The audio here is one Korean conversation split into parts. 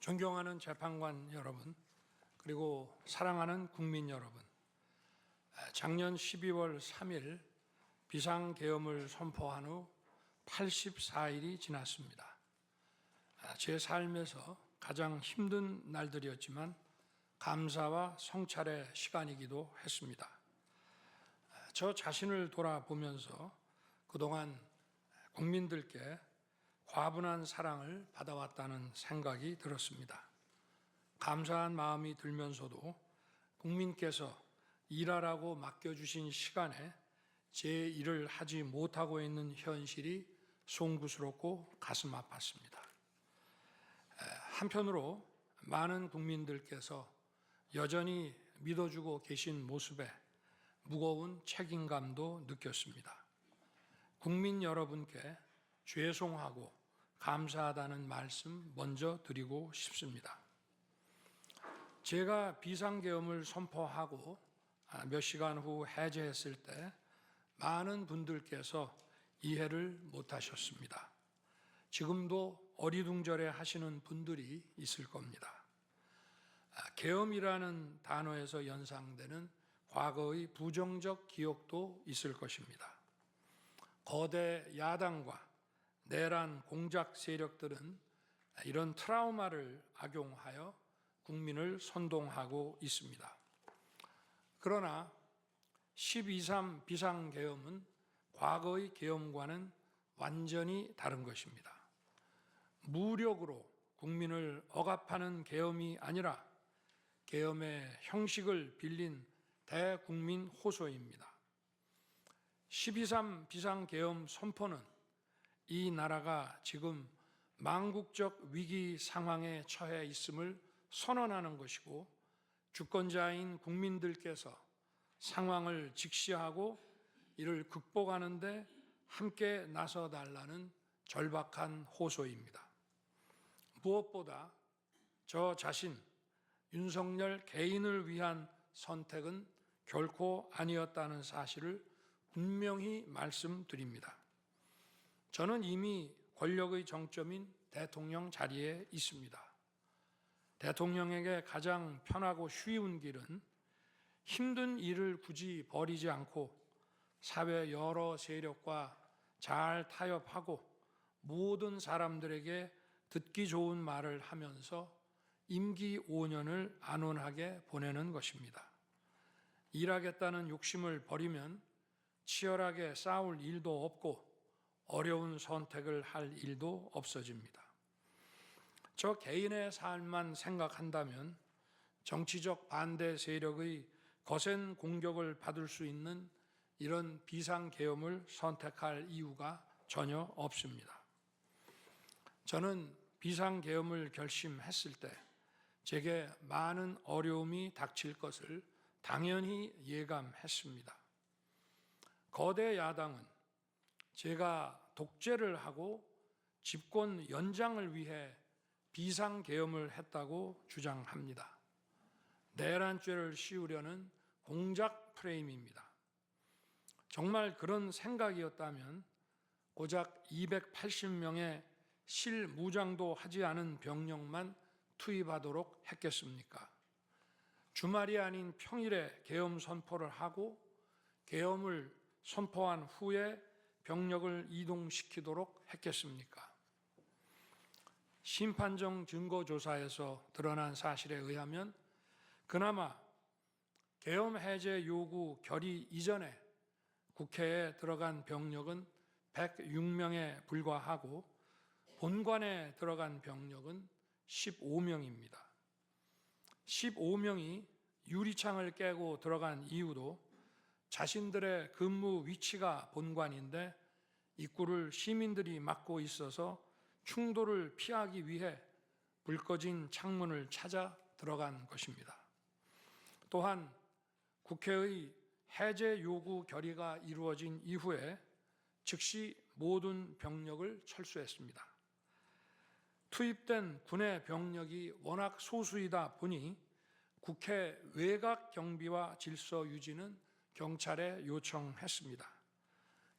존경하는 재판관 여러분, 그리고 사랑하는 국민 여러분, 작년 12월 3일 비상계엄을 선포한 후 84일이 지났습니다. 제 삶에서 가장 힘든 날들이었지만 감사와 성찰의 시간이기도 했습니다. 저 자신을 돌아보면서 그동안 국민들께 과분한 사랑을 받아왔다는 생각이 들었습니다. 감사한 마음이 들면서도 국민께서 일하라고 맡겨주신 시간에 제 일을 하지 못하고 있는 현실이 송구스럽고 가슴 아팠습니다. 한편으로 많은 국민들께서 여전히 믿어주고 계신 모습에 무거운 책임감도 느꼈습니다. 국민 여러분께 죄송하고 감사하다는 말씀 먼저 드리고 싶습니다. 제가 비상계엄을 선포하고 몇 시간 후 해제했을 때 많은 분들께서 이해를 못하셨습니다. 지금도 어리둥절해 하시는 분들이 있을 겁니다. 계엄이라는 단어에서 연상되는 과거의 부정적 기억도 있을 것입니다. 거대 야당과 내란 공작 세력들은 이런 트라우마를 악용하여 국민을 선동하고 있습니다. 그러나 12.3 비상계엄은 과거의 계엄과는 완전히 다른 것입니다. 무력으로 국민을 억압하는 계엄이 아니라 계엄의 형식을 빌린 대국민 호소입니다. 12.3 비상계엄 선포는 이 나라가 지금 망국적 위기 상황에 처해 있음을 선언하는 것이고, 주권자인 국민들께서 상황을 직시하고 이를 극복하는 데 함께 나서달라는 절박한 호소입니다. 무엇보다 저 자신 윤석열 개인을 위한 선택은 결코 아니었다는 사실을 분명히 말씀드립니다. 저는 이미 권력의 정점인 대통령 자리에 있습니다. 대통령에게 가장 편하고 쉬운 길은 힘든 일을 굳이 벌이지 않고 사회 여러 세력과 잘 타협하고 모든 사람들에게 듣기 좋은 말을 하면서 임기 5년을 안온하게 보내는 것입니다. 일하겠다는 욕심을 버리면 치열하게 싸울 일도 없고 어려운 선택을 할 일도 없어집니다. 저 개인의 삶만 생각한다면 정치적 반대 세력의 거센 공격을 받을 수 있는 이런 비상계엄을 선택할 이유가 전혀 없습니다. 저는 비상계엄을 결심했을 때 제게 많은 어려움이 닥칠 것을 당연히 예감했습니다. 거대 야당은 제가 독재를 하고 집권 연장을 위해 비상계엄을 했다고 주장합니다. 내란죄를 씌우려는 공작 프레임입니다. 정말 그런 생각이었다면 고작 280명의 실무장도 하지 않은 병력만 투입하도록 했겠습니까? 주말이 아닌 평일에 계엄 선포를 하고 계엄을 선포한 후에 병력을 이동시키도록 했겠습니까? 심판정 증거조사에서 드러난 사실에 의하면 그나마 계엄 해제 요구 결의 이전에 국회에 들어간 병력은 106명에 불과하고 본관에 들어간 병력은 15명입니다. 15명이 유리창을 깨고 들어간 이유도 자신들의 근무 위치가 본관인데 입구를 시민들이 막고 있어서 충돌을 피하기 위해 불 꺼진 창문을 찾아 들어간 것입니다. 또한 국회의 해제 요구 결의가 이루어진 이후에 즉시 모든 병력을 철수했습니다. 투입된 군의 병력이 워낙 소수이다 보니 국회 외곽 경비와 질서 유지는 경찰에 요청했습니다.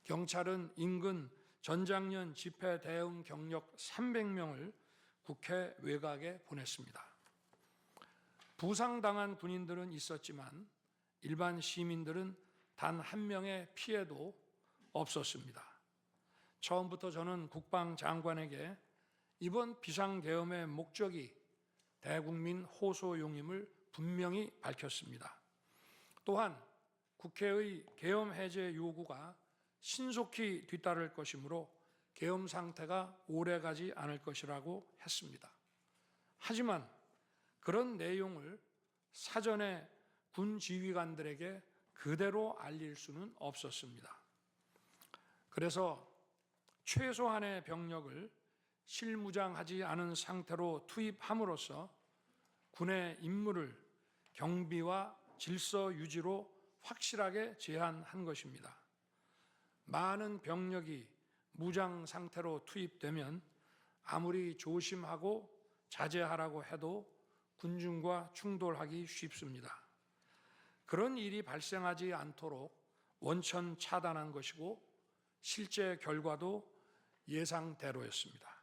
경찰은 인근 전장년 집회 대응 경력 300명을 국회 외곽에 보냈습니다. 부상당한 군인들은 있었지만 일반 시민들은 단 한 명의 피해도 없었습니다. 처음부터 저는 국방장관에게 이번 비상계엄의 목적이 대국민 호소용임을 분명히 밝혔습니다. 또한 국회의 계엄 해제 요구가 신속히 뒤따를 것이므로 계엄 상태가 오래가지 않을 것이라고 했습니다. 하지만 그런 내용을 사전에 군 지휘관들에게 그대로 알릴 수는 없었습니다. 그래서 최소한의 병력을 실무장하지 않은 상태로 투입함으로써 군의 임무를 경비와 질서 유지로 확실하게 제한한 것입니다. 많은 병력이 무장 상태로 투입되면 아무리 조심하고 자제하라고 해도 군중과 충돌하기 쉽습니다. 그런 일이 발생하지 않도록 원천 차단한 것이고 실제 결과도 예상대로였습니다.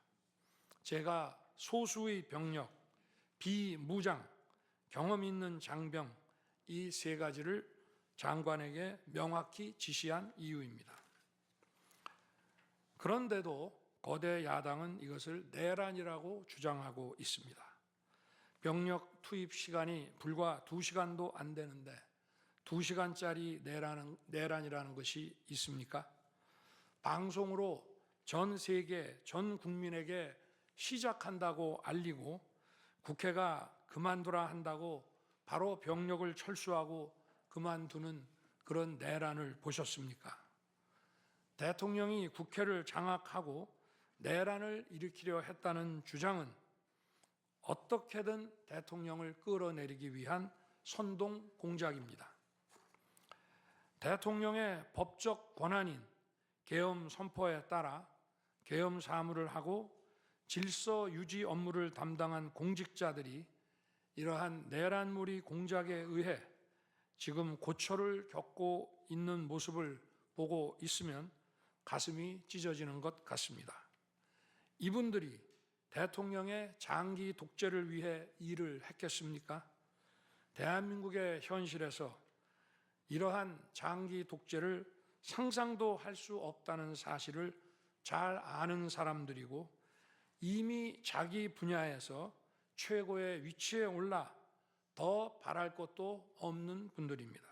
제가 소수의 병력, 비무장, 경험 있는 장병 이 세 가지를 장관에게 명확히 지시한 이유입니다. 그런데도 거대 야당은 이것을 내란이라고 주장하고 있습니다. 병력 투입 시간이 불과 2시간도 안 되는데 2시간짜리 내란이라는 것이 있습니까? 방송으로 전 세계, 전 국민에게 시작한다고 알리고 국회가 그만두라 한다고 바로 병력을 철수하고 그만두는 그런 내란을 보셨습니까? 대통령이 국회를 장악하고 내란을 일으키려 했다는 주장은 어떻게든 대통령을 끌어내리기 위한 선동 공작입니다. 대통령의 법적 권한인 계엄 선포에 따라 계엄 사무를 하고 질서 유지 업무를 담당한 공직자들이 이러한 내란무리 공작에 의해 지금 고초를 겪고 있는 모습을 보고 있으면 가슴이 찢어지는 것 같습니다. 이분들이 대통령의 장기 독재를 위해 일을 했겠습니까? 대한민국의 현실에서 이러한 장기 독재를 상상도 할 수 없다는 사실을 잘 아는 사람들이고 이미 자기 분야에서 최고의 위치에 올라 더 바랄 것도 없는 분들입니다.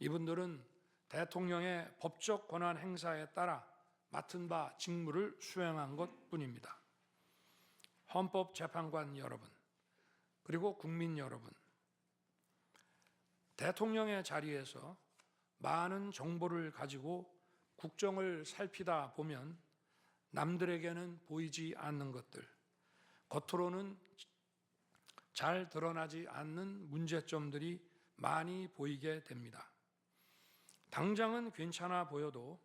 이분들은 대통령의 법적 권한 행사에 따라 맡은 바 직무를 수행한 것뿐입니다. 헌법재판관 여러분, 그리고 국민 여러분, 대통령의 자리에서 많은 정보를 가지고 국정을 살피다 보면 남들에게는 보이지 않는 것들, 겉으로는 잘 드러나지 않는 문제점들이 많이 보이게 됩니다. 당장은 괜찮아 보여도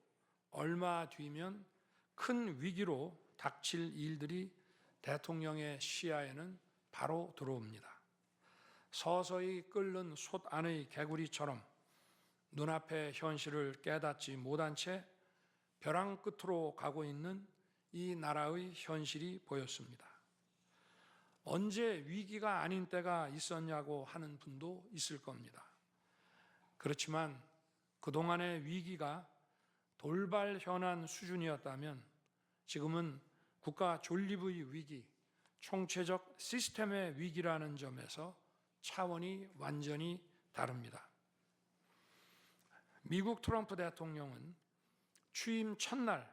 얼마 뒤면 큰 위기로 닥칠 일들이 대통령의 시야에는 바로 들어옵니다. 서서히 끓는 솥 안의 개구리처럼 눈앞의 현실을 깨닫지 못한 채 벼랑 끝으로 가고 있는 이 나라의 현실이 보였습니다. 언제 위기가 아닌 때가 있었냐고 하는 분도 있을 겁니다. 그렇지만 그동안의 위기가 돌발 현안 수준이었다면 지금은 국가 존립의 위기, 총체적 시스템의 위기라는 점에서 차원이 완전히 다릅니다. 미국 트럼프 대통령은 취임 첫날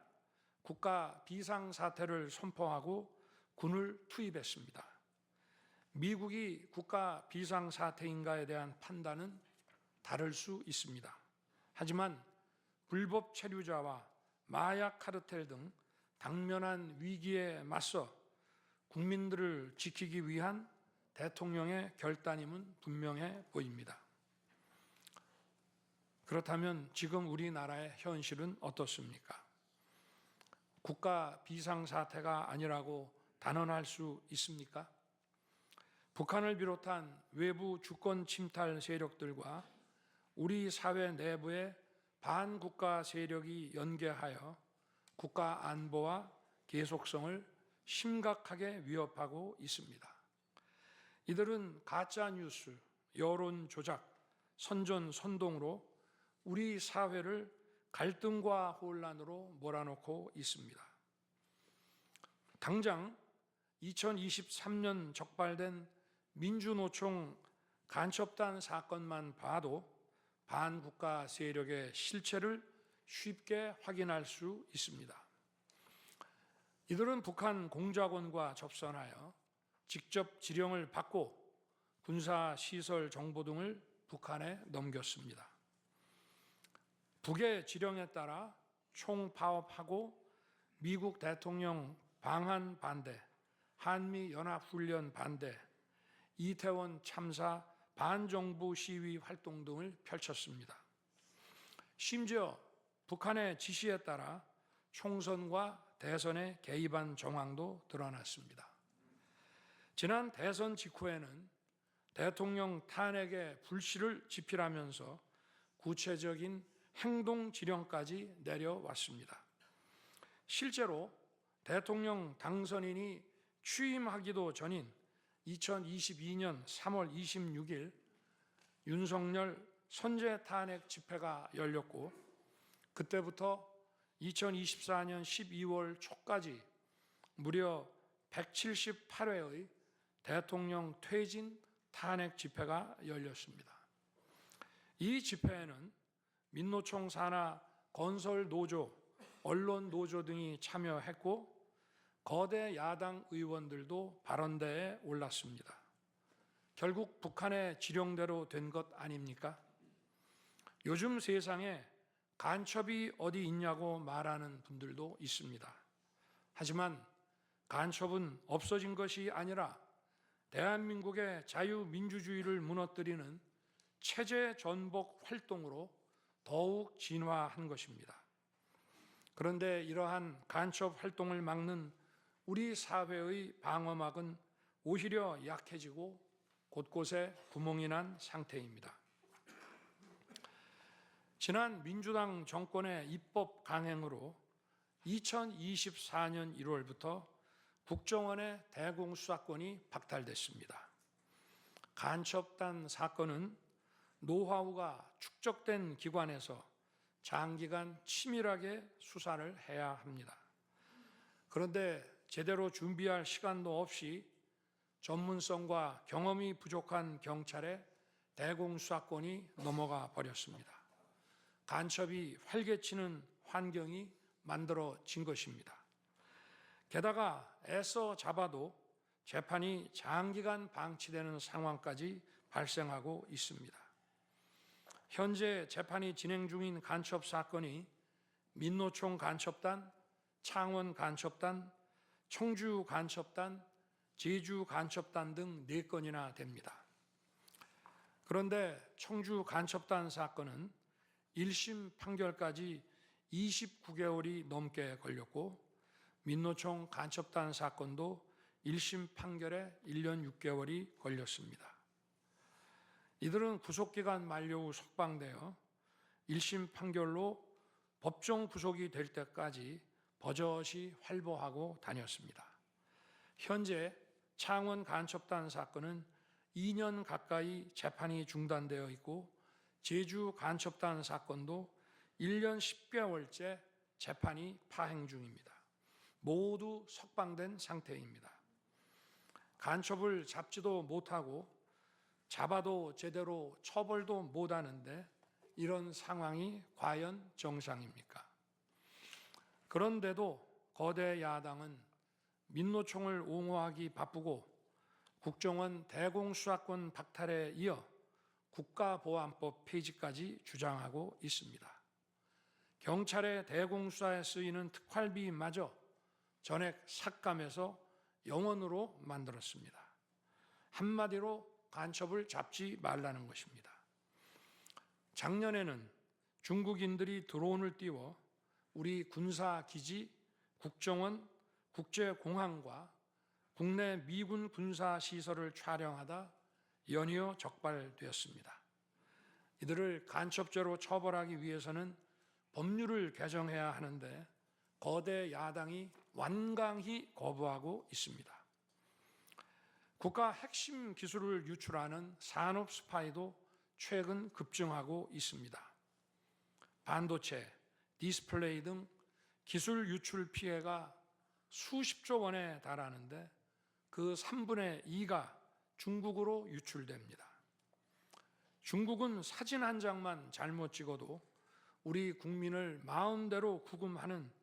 국가 비상사태를 선포하고 군을 투입했습니다. 미국이 국가 비상사태인가에 대한 판단은 다를 수 있습니다. 하지만 불법 체류자와 마약 카르텔 등 당면한 위기에 맞서 국민들을 지키기 위한 대통령의 결단임은 분명해 보입니다. 그렇다면 지금 우리나라의 현실은 어떻습니까? 국가 비상사태가 아니라고 단언할 수 있습니까? 북한을 비롯한 외부 주권 침탈 세력들과 우리 사회 내부의 반국가 세력이 연계하여 국가 안보와 계속성을 심각하게 위협하고 있습니다. 이들은 가짜 뉴스, 여론 조작, 선전 선동으로 우리 사회를 갈등과 혼란으로 몰아넣고 있습니다. 당장 2023년 적발된 민주노총 간첩단 사건만 봐도 반국가 세력의 실체를 쉽게 확인할 수 있습니다. 이들은 북한 공작원과 접선하여 직접 지령을 받고 군사시설 정보 등을 북한에 넘겼습니다. 북의 지령에 따라 총파업하고 미국 대통령 방한 반대, 한미연합훈련 반대, 이태원 참사 반정부 시위 활동 등을 펼쳤습니다. 심지어 북한의 지시에 따라 총선과 대선에 개입한 정황도 드러났습니다. 지난 대선 직후에는 대통령 탄핵의 불씨를 지필하면서 구체적인 행동 지령까지 내려왔습니다. 실제로 대통령 당선인이 취임하기도 전인 2022년 3월 26일 윤석열 선제 탄핵 집회가 열렸고, 그때부터 2024년 12월 초까지 무려 178회의 대통령 퇴진 탄핵 집회가 열렸습니다. 이 집회에는 민노총 산하 건설 노조, 언론 노조 등이 참여했고 거대 야당 의원들도 발언대에 올랐습니다. 결국 북한의 지령대로 된 것 아닙니까? 요즘 세상에 간첩이 어디 있냐고 말하는 분들도 있습니다. 하지만 간첩은 없어진 것이 아니라 대한민국의 자유민주주의를 무너뜨리는 체제 전복 활동으로 더욱 진화한 것입니다. 그런데 이러한 간첩 활동을 막는 우리 사회의 방어막은 오히려 약해지고 곳곳에 구멍이 난 상태입니다. 지난 민주당 정권의 입법 강행으로 2024년 1월부터 국정원의 대공수사권이 박탈됐습니다. 간첩단 사건은 노하우가 축적된 기관에서 장기간 치밀하게 수사를 해야 합니다. 그런데 제대로 준비할 시간도 없이 전문성과 경험이 부족한 경찰에 대공수사권이 넘어가 버렸습니다. 간첩이 활개치는 환경이 만들어진 것입니다. 게다가 애써 잡아도 재판이 장기간 방치되는 상황까지 발생하고 있습니다. 현재 재판이 진행 중인 간첩 사건이 민노총 간첩단, 창원 간첩단, 청주 간첩단, 제주 간첩단 등 4건이나 됩니다. 그런데 청주 간첩단 사건은 1심 판결까지 29개월이 넘게 걸렸고, 민노총 간첩단 사건도 1심 판결에 1년 6개월이 걸렸습니다. 이들은 구속기간 만료 후 석방되어 1심 판결로 법정 구속이 될 때까지 버젓이 활보하고 다녔습니다. 현재 창원 간첩단 사건은 2년 가까이 재판이 중단되어 있고, 제주 간첩단 사건도 1년 10개월째 재판이 파행 중입니다. 모두 석방된 상태입니다. 간첩을 잡지도 못하고 잡아도 제대로 처벌도 못하는데 이런 상황이 과연 정상입니까? 그런데도 거대 야당은 민노총을 옹호하기 바쁘고 국정원 대공수사권 박탈에 이어 국가보안법 폐지까지 주장하고 있습니다. 경찰의 대공수사에 쓰이는 특활비마저 전액 삭감해서 영원으로 만들었습니다. 한마디로 간첩을 잡지 말라는 것입니다. 작년에는 중국인들이 드론을 띄워 우리 군사기지, 국정원, 국제공항과 국내 미군 군사시설을 촬영하다 연이어 적발되었습니다. 이들을 간첩죄로 처벌하기 위해서는 법률을 개정해야 하는데 거대 야당이 완강히 거부하고 있습니다. 국가 핵심 기술을 유출하는 산업 스파이도 최근 급증하고 있습니다. 반도체, 디스플레이 등 기술 유출 피해가 수십조 원에 달하는데 그 3분의 2가 중국으로 유출됩니다. 중국은 사진 한 장만 잘못 찍어도 우리 국민을 마음대로 구금하는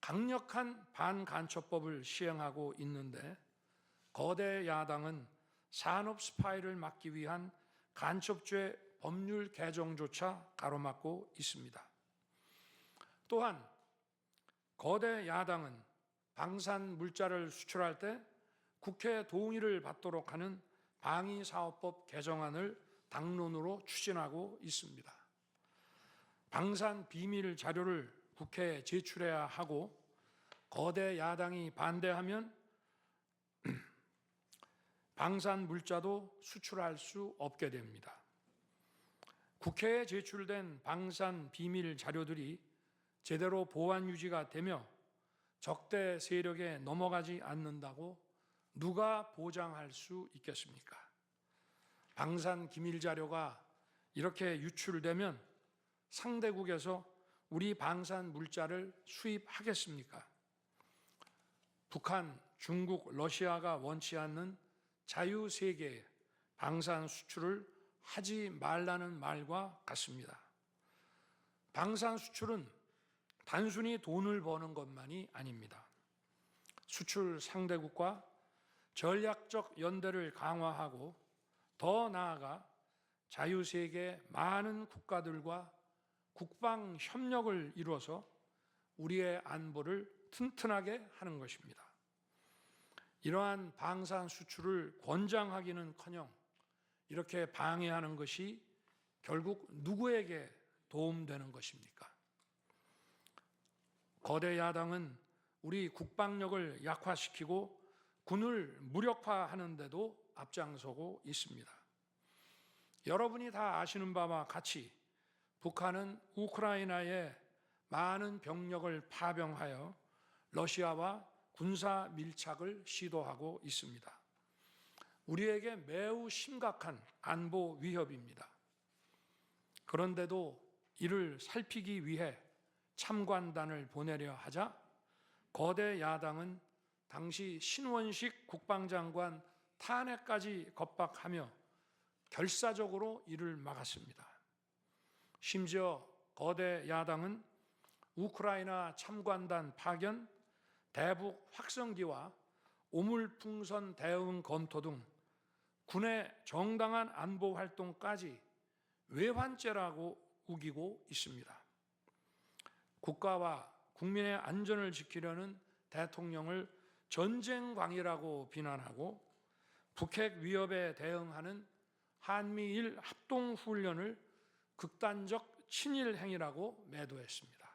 강력한 반간첩법을 시행하고 있는데 거대 야당은 산업 스파이를 막기 위한 간첩죄 법률 개정조차 가로막고 있습니다. 또한 거대 야당은 방산 물자를 수출할 때 국회 동의를 받도록 하는 방위사업법 개정안을 당론으로 추진하고 있습니다. 방산 비밀 자료를 국회에 제출해야 하고 거대 야당이 반대하면 방산 물자도 수출할 수 없게 됩니다. 국회에 제출된 방산 비밀 자료들이 제대로 보안 유지가 되며 적대 세력에 넘어가지 않는다고 누가 보장할 수 있겠습니까? 방산 기밀 자료가 이렇게 유출되면 상대국에서 우리 방산 물자를 수입하겠습니까? 북한, 중국, 러시아가 원치 않는 자유세계에 방산 수출을 하지 말라는 말과 같습니다. 방산 수출은 단순히 돈을 버는 것만이 아닙니다. 수출 상대국과 전략적 연대를 강화하고 더 나아가 자유세계 많은 국가들과 국방 협력을 이루어서 우리의 안보를 튼튼하게 하는 것입니다. 이러한 방산 수출을 권장하기는커녕 이렇게 방해하는 것이 결국 누구에게 도움되는 것입니까? 거대 야당은 우리 국방력을 약화시키고 군을 무력화하는 데도 앞장서고 있습니다. 여러분이 다 아시는 바와 같이 북한은 우크라이나에 많은 병력을 파병하여 러시아와 군사 밀착을 시도하고 있습니다. 우리에게 매우 심각한 안보 위협입니다. 그런데도 이를 살피기 위해 참관단을 보내려 하자 거대 야당은 당시 신원식 국방장관 탄핵까지 겁박하며 결사적으로 이를 막았습니다. 심지어 거대 야당은 우크라이나 참관단 파견, 대북 확성기와 오물풍선 대응 검토 등 군의 정당한 안보 활동까지 외환죄라고 우기고 있습니다. 국가와 국민의 안전을 지키려는 대통령을 전쟁광이라고 비난하고 북핵 위협에 대응하는 한미일 합동훈련을 극단적 친일 행위라고 매도했습니다.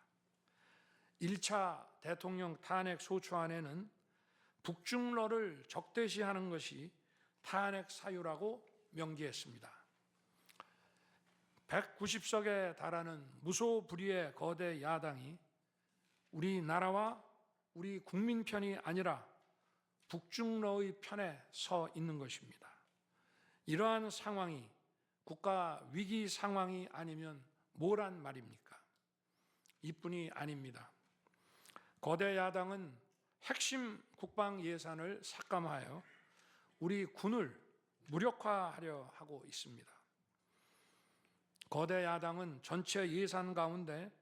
1차 대통령 탄핵 소추안에는 북중러를 적대시하는 것이 탄핵 사유라고 명기했습니다. 190석에 달하는 무소불위의 거대 야당이 우리나라와 우리 국민 편이 아니라 북중러의 편에 서 있는 것입니다. 이러한 상황이 국가 위기 상황이 아니면 뭐란 말입니까? 이뿐이 아닙니다. 거대 야당은 핵심 국방 예산을 삭감하여 우리 군을 무력화하려 하고 있습니다. 거대 야당은 전체 예산 가운데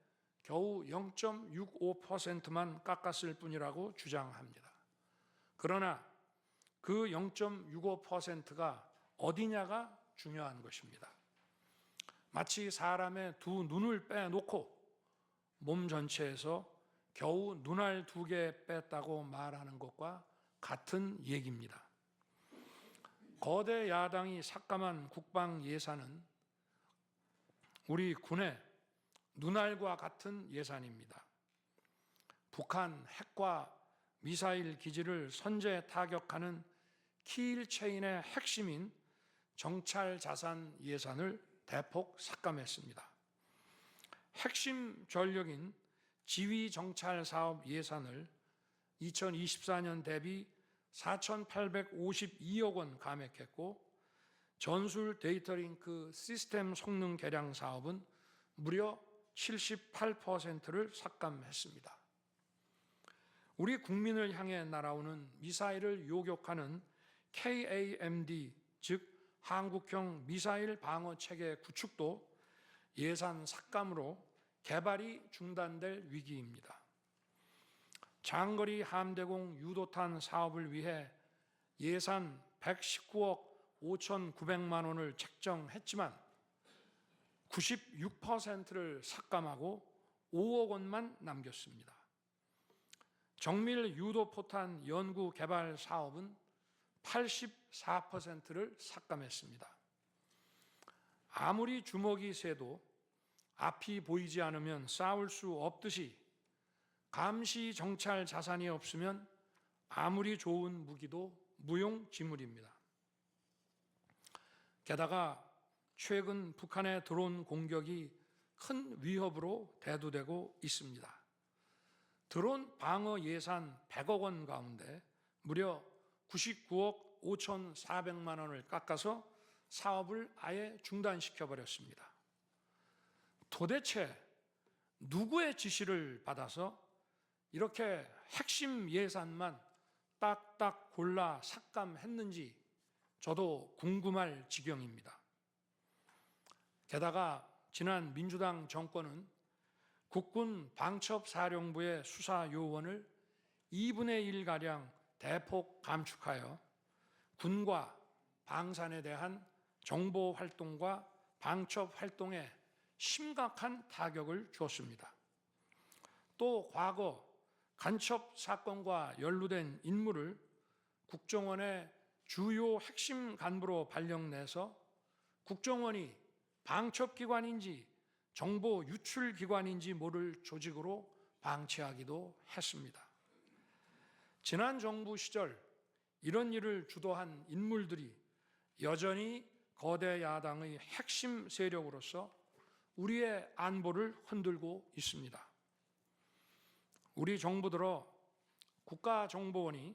겨우 0.65%만 깎았을 뿐이라고 주장합니다. 그러나 그 0.65%가 어디냐가 중요한 것입니다. 마치 사람의 두 눈을 빼놓고 몸 전체에서 겨우 눈알 2개 뺐다고 말하는 것과 같은 얘기입니다. 거대 야당이 삭감한 국방 예산은 우리 군의 눈알과 같은 예산입니다. 북한 핵과 미사일 기지를 선제 타격하는 키일체인의 핵심인 정찰 자산 예산을 대폭 삭감했습니다. 핵심 전력인 지휘 정찰 사업 예산을 2024년 대비 4,852억 원 감액했고, 전술 데이터링크 시스템 성능 개량 사업은 무려 78%를 삭감했습니다. 우리 국민을 향해 날아오는 미사일을 요격하는 KAMD, 즉 한국형 미사일 방어 체계 구축도 예산 삭감으로 개발이 중단될 위기입니다. 장거리 함대공 유도탄 사업을 위해 예산 119억 5,900만 원을 책정했지만 96%를 삭감하고 5억 원만 남겼습니다. 정밀 유도포탄 연구 개발 사업은 84%를 삭감했습니다. 아무리 주먹이 세도 앞이 보이지 않으면 싸울 수 없듯이 감시 정찰 자산이 없으면 아무리 좋은 무기도 무용지물입니다. 게다가 최근 북한의 드론 공격이 큰 위협으로 대두되고 있습니다. 드론 방어 예산 100억 원 가운데 무려 99억 5,400만 원을 깎아서 사업을 아예 중단시켜버렸습니다. 도대체 누구의 지시를 받아서 이렇게 핵심 예산만 딱딱 골라 삭감했는지 저도 궁금할 지경입니다. 게다가 지난 민주당 정권은 국군 방첩사령부의 수사 요원을 2분의 1가량 대폭 감축하여 군과 방산에 대한 정보 활동과 방첩 활동에 심각한 타격을 주었습니다. 또 과거 간첩 사건과 연루된 인물을 국정원의 주요 핵심 간부로 발령내서 국정원이 방첩기관인지 정보 유출기관인지 모를 조직으로 방치하기도 했습니다. 지난 정부 시절 이런 일을 주도한 인물들이 여전히 거대 야당의 핵심 세력으로서 우리의 안보를 흔들고 있습니다. 우리 정부 들어 국가정보원이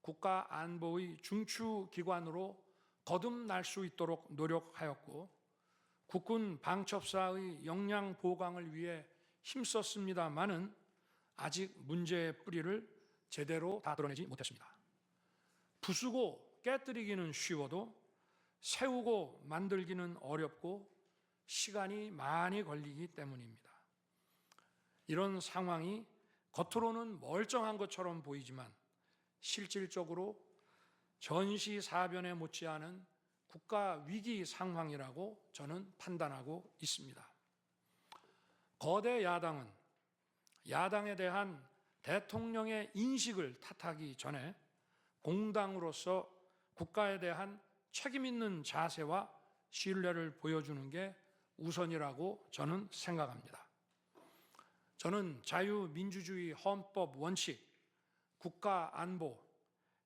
국가안보의 중추기관으로 거듭날 수 있도록 노력하였고 국군 방첩사의 역량 보강을 위해 힘썼습니다마는 아직 문제의 뿌리를 제대로 다 드러내지 못했습니다. 부수고 깨뜨리기는 쉬워도 세우고 만들기는 어렵고 시간이 많이 걸리기 때문입니다. 이런 상황이 겉으로는 멀쩡한 것처럼 보이지만 실질적으로 전시사변에 못지않은 국가 위기 상황이라고 저는 판단하고 있습니다. 거대 야당은 야당에 대한 대통령의 인식을 탓하기 전에 공당으로서 국가에 대한 책임 있는 자세와 신뢰를 보여주는 게 우선이라고 저는 생각합니다. 저는 자유민주주의 헌법 원칙, 국가 안보,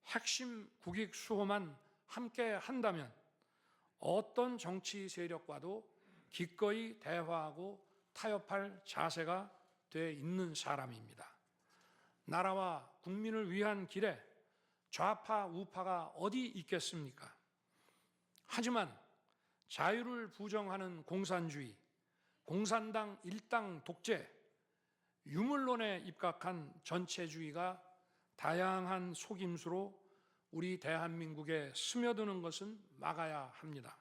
핵심 국익 수호만 함께 한다면 어떤 정치 세력과도 기꺼이 대화하고 타협할 자세가 돼 있는 사람입니다. 나라와 국민을 위한 길에 좌파 우파가 어디 있겠습니까? 하지만 자유를 부정하는 공산주의, 공산당 일당 독재, 유물론에 입각한 전체주의가 다양한 속임수로 우리 대한민국에 스며드는 것은 막아야 합니다.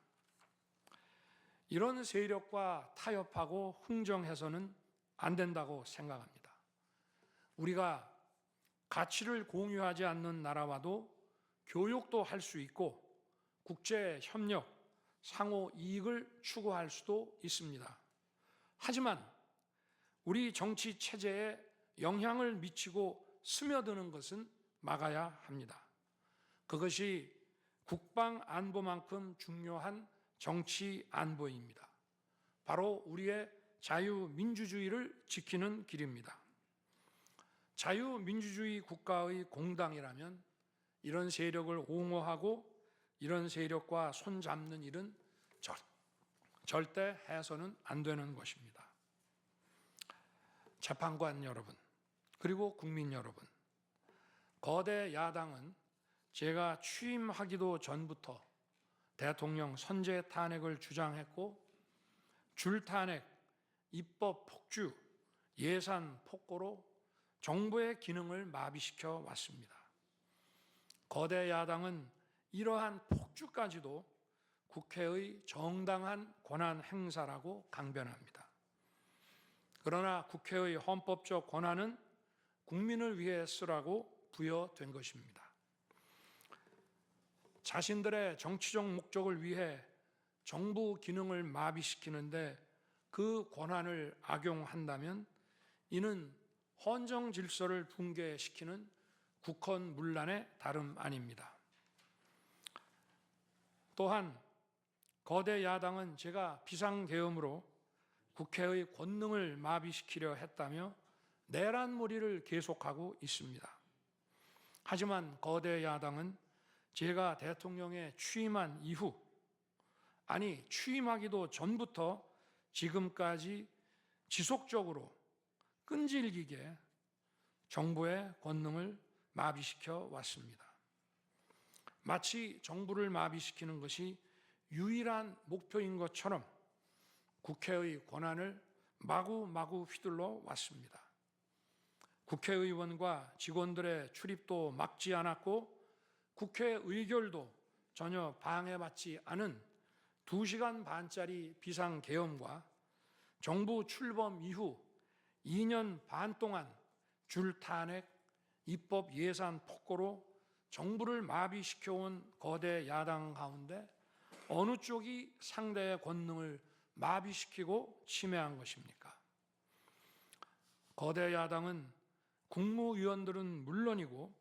이런 세력과 타협하고 흥정해서는 안 된다고 생각합니다. 우리가 가치를 공유하지 않는 나라와도 교역도 할 수 있고 국제 협력, 상호 이익을 추구할 수도 있습니다. 하지만 우리 정치 체제에 영향을 미치고 스며드는 것은 막아야 합니다. 그것이 국방 안보만큼 중요한 정치 안보입니다. 바로 우리의 자유민주주의를 지키는 길입니다. 자유민주주의 국가의 공당이라면 이런 세력을 옹호하고 이런 세력과 손잡는 일은 절대 해서는 안 되는 것입니다. 재판관 여러분, 그리고 국민 여러분, 거대 야당은 제가 취임하기도 전부터 대통령 선제 탄핵을 주장했고 줄탄핵, 입법 폭주, 예산 폭거로 정부의 기능을 마비시켜 왔습니다. 거대 야당은 이러한 폭주까지도 국회의 정당한 권한 행사라고 강변합니다. 그러나 국회의 헌법적 권한은 국민을 위해 쓰라고 부여된 것입니다. 자신들의 정치적 목적을 위해 정부 기능을 마비시키는데 그 권한을 악용한다면 이는 헌정 질서를 붕괴시키는 국헌문란의 다름 아닙니다. 또한 거대 야당은 제가 비상계엄으로 국회의 권능을 마비시키려 했다며 내란몰이를 계속하고 있습니다. 하지만 거대 야당은 제가 대통령에 취임한 이후, 아니 취임하기도 전부터 지금까지 지속적으로 끈질기게 정부의 권능을 마비시켜 왔습니다. 마치 정부를 마비시키는 것이 유일한 목표인 것처럼 국회의 권한을 마구마구 휘둘러 왔습니다. 국회의원과 직원들의 출입도 막지 않았고 국회 의결도 전혀 방해받지 않은 2시간 반짜리 비상계엄과 정부 출범 이후 2년 반 동안 줄탄핵, 입법 예산 폭거로 정부를 마비시켜온 거대 야당 가운데 어느 쪽이 상대의 권능을 마비시키고 침해한 것입니까? 거대 야당은 국무위원들은 물론이고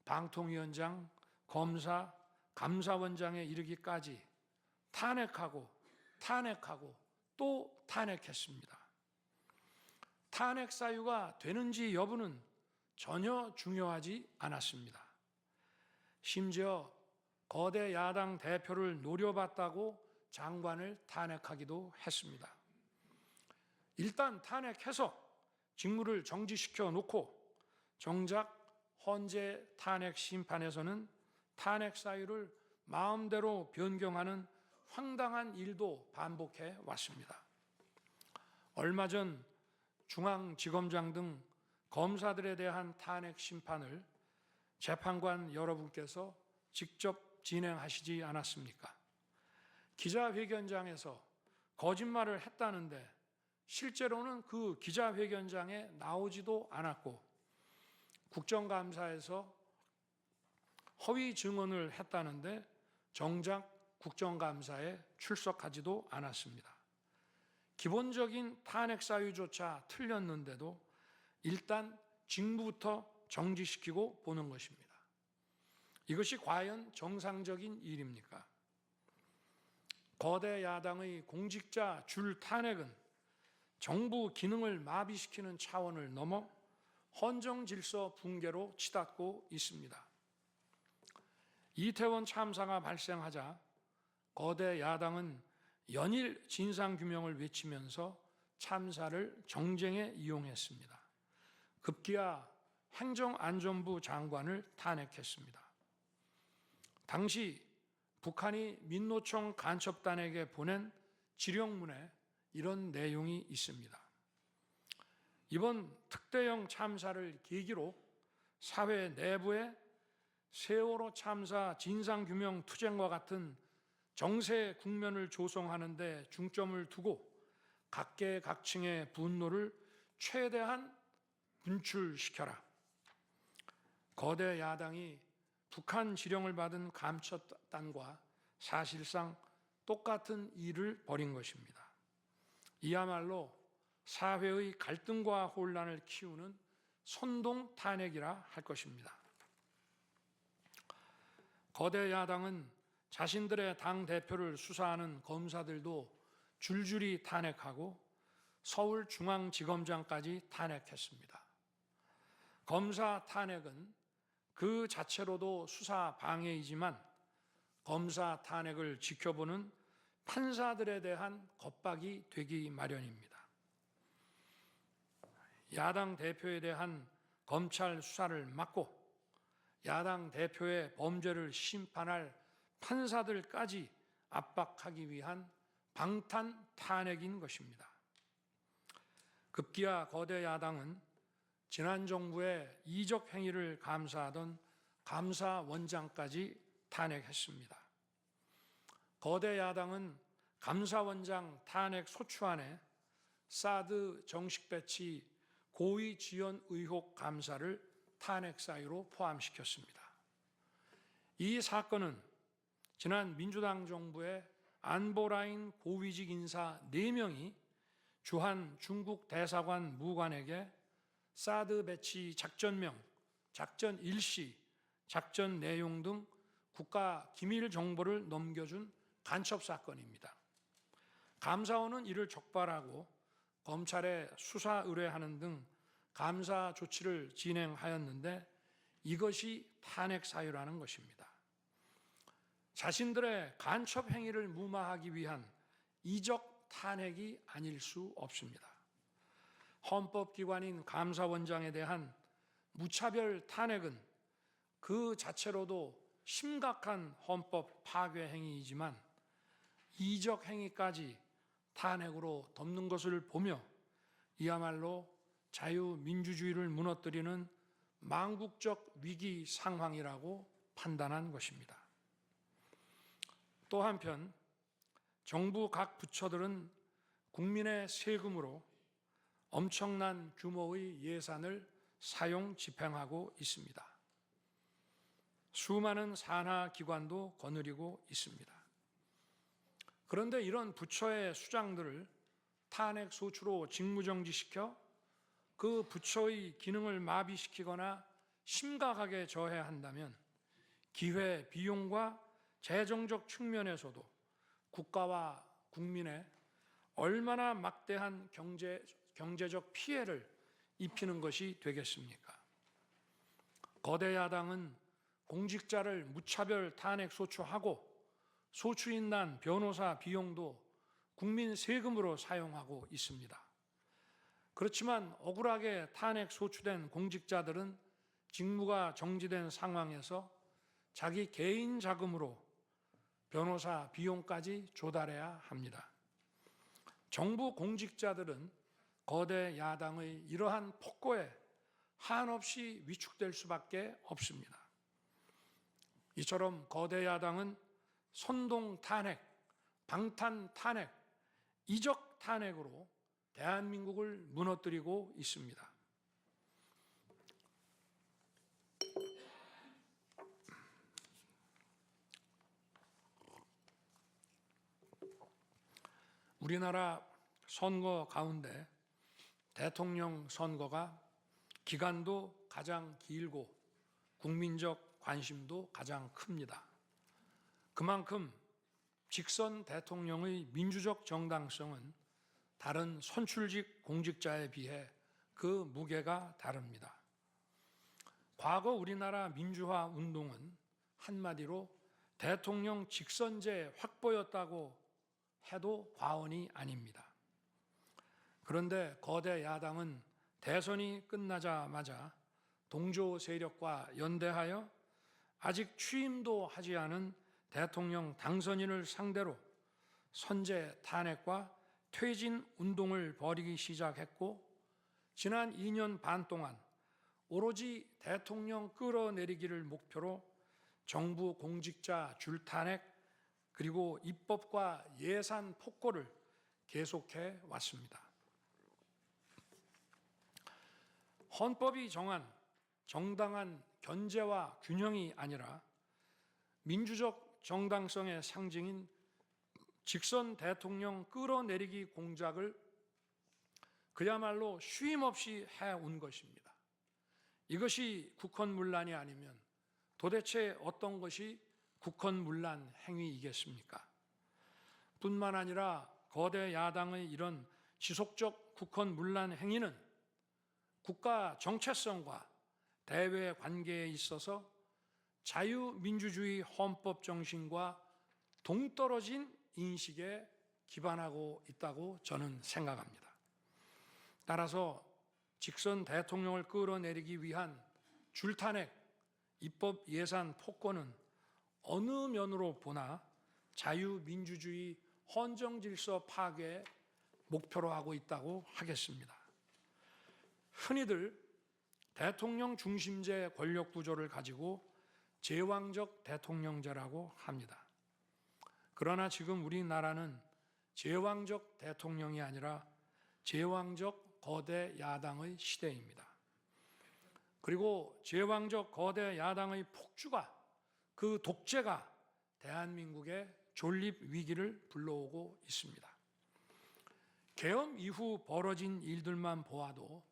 방통위원장, 검사, 감사원장에 이르기까지 탄핵하고 또 탄핵했습니다. 탄핵 사유가 되는지 여부는 전혀 중요하지 않았습니다. 심지어 거대 야당 대표를 노려봤다고 장관을 탄핵하기도 했습니다. 일단 탄핵해서 직무를 정지시켜 놓고 정작 헌재 탄핵 심판에서는 탄핵 사유를 마음대로 변경하는 황당한 일도 반복해 왔습니다. 얼마 전 중앙지검장 등 검사들에 대한 탄핵 심판을 재판관 여러분께서 직접 진행하시지 않았습니까? 기자회견장에서 거짓말을 했다는데 실제로는 그 기자회견장에 나오지도 않았고 국정감사에서 허위 증언을 했다는데 정작 국정감사에 출석하지도 않았습니다. 기본적인 탄핵 사유조차 틀렸는데도 일단 직무부터 정지시키고 보는 것입니다. 이것이 과연 정상적인 일입니까? 거대 야당의 공직자 줄 탄핵은 정부 기능을 마비시키는 차원을 넘어 헌정 질서 붕괴로 치닫고 있습니다. 이태원 참사가 발생하자 거대 야당은 연일 진상규명을 외치면서 참사를 정쟁에 이용했습니다. 급기야 행정안전부 장관을 탄핵했습니다. 당시 북한이 민노총 간첩단에게 보낸 지령문에 이런 내용이 있습니다. 이번 특대형 참사를 계기로 사회 내부에 세월호 참사 진상규명 투쟁과 같은 정세 국면을 조성하는 데 중점을 두고 각계각층의 분노를 최대한 분출시켜라. 거대 야당이 북한 지령을 받은 감첩단과 사실상 똑같은 일을 벌인 것입니다. 이야말로 사회의 갈등과 혼란을 키우는 선동 탄핵이라 할 것입니다. 거대 야당은 자신들의 당대표를 수사하는 검사들도 줄줄이 탄핵하고 서울중앙지검장까지 탄핵했습니다. 검사 탄핵은 그 자체로도 수사 방해이지만 검사 탄핵을 지켜보는 판사들에 대한 겁박이 되기 마련입니다. 야당 대표에 대한 검찰 수사를 막고 야당 대표의 범죄를 심판할 판사들까지 압박하기 위한 방탄 탄핵인 것입니다. 급기야 거대 야당은 지난 정부의 이적 행위를 감사하던 감사원장까지 탄핵했습니다. 거대 야당은 감사원장 탄핵 소추안에 사드 정식 배치 고의 지연 의혹 감사를 탄핵 사유로 포함시켰습니다. 이 사건은 지난 민주당 정부의 안보라인 고위직 인사 4명이 주한 중국 대사관 무관에게 사드 배치 작전명, 작전 일시, 작전 내용 등 국가 기밀 정보를 넘겨준 간첩 사건입니다. 감사원은 이를 적발하고 검찰에 수사 의뢰하는 등 감사 조치를 진행하였는데 이것이 탄핵 사유라는 것입니다. 자신들의 간첩 행위를 무마하기 위한 이적 탄핵이 아닐 수 없습니다. 헌법기관인 감사원장에 대한 무차별 탄핵은 그 자체로도 심각한 헌법 파괴 행위이지만 이적 행위까지 탄핵으로 덮는 것을 보며 이야말로 자유민주주의를 무너뜨리는 망국적 위기 상황이라고 판단한 것입니다. 또 한편 정부 각 부처들은 국민의 세금으로 엄청난 규모의 예산을 사용 집행하고 있습니다. 수많은 산하 기관도 거느리고 있습니다. 그런데 이런 부처의 수장들을 탄핵 소추로 직무정지시켜 그 부처의 기능을 마비시키거나 심각하게 저해한다면 기회 비용과 재정적 측면에서도 국가와 국민에 얼마나 막대한 경제적 피해를 입히는 것이 되겠습니까? 거대 야당은 공직자를 무차별 탄핵 소추하고 소추인단 변호사 비용도 국민 세금으로 사용하고 있습니다. 그렇지만 억울하게 탄핵 소추된 공직자들은 직무가 정지된 상황에서 자기 개인 자금으로 변호사 비용까지 조달해야 합니다. 정부 공직자들은 거대 야당의 이러한 폭거에 한없이 위축될 수밖에 없습니다. 이처럼 거대 야당은 선동 탄핵, 방탄 탄핵, 이적 탄핵으로 대한민국을 무너뜨리고 있습니다. 우리나라 선거 가운데 대통령 선거가 기간도 가장 길고 국민적 관심도 가장 큽니다. 그만큼 직선 대통령의 민주적 정당성은 다른 선출직 공직자에 비해 그 무게가 다릅니다. 과거 우리나라 민주화 운동은 한마디로 대통령 직선제 확보였다고 해도 과언이 아닙니다. 그런데 거대 야당은 대선이 끝나자마자 동조 세력과 연대하여 아직 취임도 하지 않은 대통령 당선인을 상대로 선제 탄핵과 퇴진 운동을 벌이기 시작했고 지난 2년 반 동안 오로지 대통령 끌어내리기를 목표로 정부 공직자 줄탄핵 그리고 입법과 예산 폭거를 계속해 왔습니다. 헌법이 정한 정당한 견제와 균형이 아니라 민주적 정당성의 상징인 직선 대통령 끌어내리기 공작을 그야말로 쉼없이 해온 것입니다. 이것이 국헌문란이 아니면 도대체 어떤 것이 국헌문란 행위이겠습니까? 뿐만 아니라 거대 야당의 이런 지속적 국헌문란 행위는 국가 정체성과 대외 관계에 있어서 자유민주주의 헌법 정신과 동떨어진 인식에 기반하고 있다고 저는 생각합니다. 따라서 직선 대통령을 끌어내리기 위한 줄탄핵, 입법 예산 폭권은 어느 면으로 보나 자유민주주의 헌정질서 파괴 목표로 하고 있다고 하겠습니다. 흔히들 대통령 중심제 권력 구조를 가지고 제왕적 대통령제라고 합니다. 그러나 지금 우리나라는 제왕적 대통령이 아니라 제왕적 거대 야당의 시대입니다. 그리고 제왕적 거대 야당의 폭주가, 그 독재가 대한민국의 존립 위기를 불러오고 있습니다. 계엄 이후 벌어진 일들만 보아도